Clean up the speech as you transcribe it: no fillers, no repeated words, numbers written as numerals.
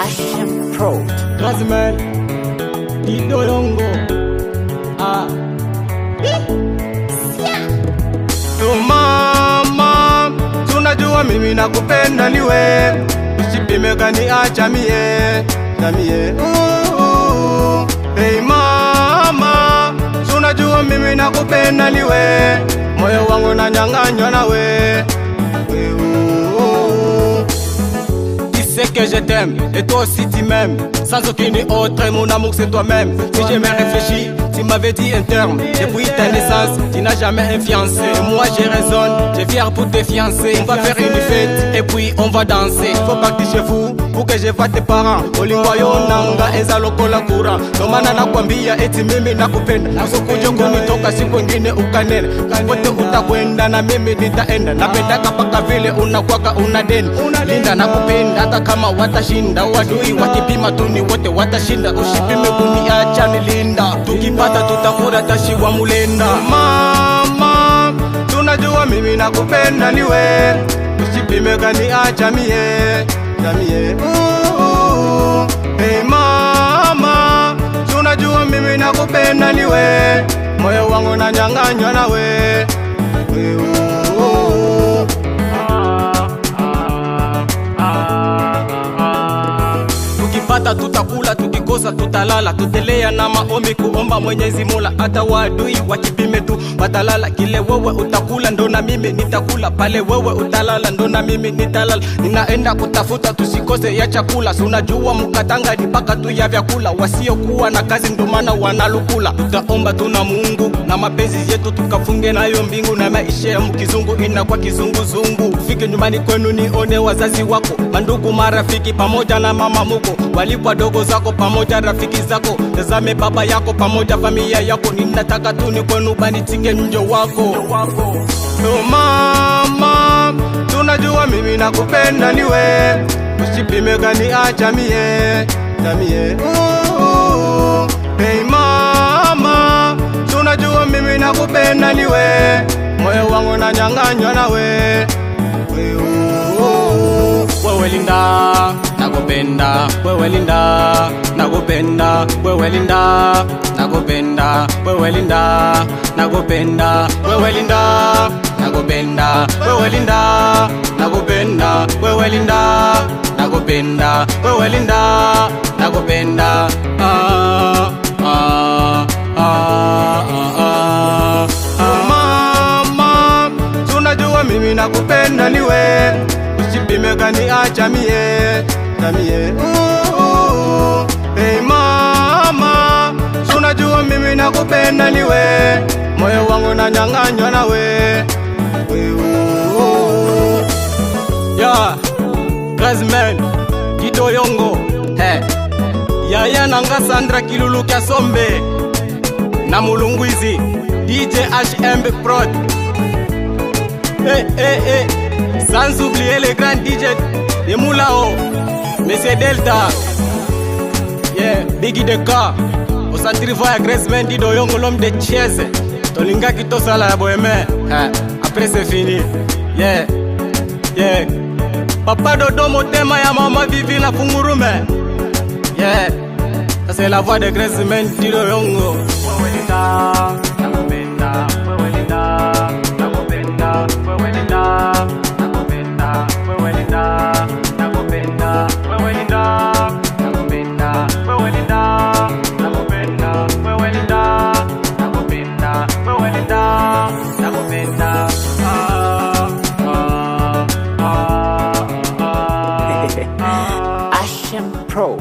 Asham Pro Razman Didoyongo Mama, tunajua mimi nakupenda niwe, usipime kaniacha mie na mie. Hey mama, tunajua mimi nakupenda niwe, moyo wangu nanyang'anywa nawe. Tu sais que je t'aime, et toi aussi tu m'aimes, sans aucune autre, mon amour c'est toi-même. Si j'ai même réfléchi, tu m'avais dit un terme. Depuis ta naissance, tu n'as jamais influencé. Moi j'ai raison, j'ai fier pour te fiancer. On va faire une fête, et puis on va danser. Faut partir chez vous, pour que je vois tes parents. Olingwayo nanga, eza lokola kura. Nomana nakwambia, eti mimi nakupenda. Usokuja kunitoka siku ingine ukanena. Popote utakwenda na mimi nitaenda. Napendaka paka vile unakwaka unadeni. Linda nakupenda hata kama watashinda. Wadui wakipima tuni wote watashinda. Usipime kuniacha nilinda. Tukipata tutakura tashi wa mulenda. Mama, tunajua mimi nakupenda niwe, usipime kaniacha mie na mie. Hey mama, tunajua mimi nakupenda niwe, moyo wangu nanyang'anywa nawe. Tukipata tutakula, tukikosa tutalala, tutelea na maombi kuomba Mwenyezi Mola. Hata wadui wakipime tu watalala, kile wewe utakula ndo na mimi nitakula, pale wewe utalala ndo na mimi nitalala. Ninaenda kutafuta tusikose ya chakula, si unajua Mkatanga ni paka tu ya vyakula, wasiokuwa na kazi ndo maana wanalukula. Tutaomba tuna Mungu na mapenzi yetu tukafunge nayo mbingu, na maisha ya mkizungu inakuwa kizunguzungu. Ufike nyumbani kwenu nione wazazi wako, mandugu, marafiki pamoja na mama muko, walipwa dogo zako pamoja rafiki zako, tazame baba yako pamoja familia yako. Ninataka tu ni kwenu banitike mjo wako. Oh mama, tunajua mimi nakupenda niwe, usipime kaniacha mie na mie. Hey mama, tunajua mimi nakupenda niwe, moyo wangu nanyang'anywa nawe. Wewe linda nakupenda, wewe linda nakupenda, wewe linda nakupenda, wewe linda nakupenda, wewe linda nakupenda, wewe linda nakupenda, wewe linda nakupenda, wewe linda nakupenda. Mama, tunajua mimi nakupenda niwe, usipime kaniacha mie na mie. Hey mama, tunajua mimi nakupenda niwe, moyo wangu nanyang'anywa nawe. Ya Razman Didoyongo, Yaya nanga Sandra Kilulu Kasombe na Mulungwizi DJ HM Prod. Sans oublier les grands DJ de Moulao, Monsieur Delta, Biggie Deka, au centrivoie Razman Didoyongo, l'homme de Thiès. Tolinga kito sala ya boheme, après c'est fini. Papa Dodo motema ya mama Vivi na fungurume. Ça c'est la voix de Razman Didoyongo. Asham Pro.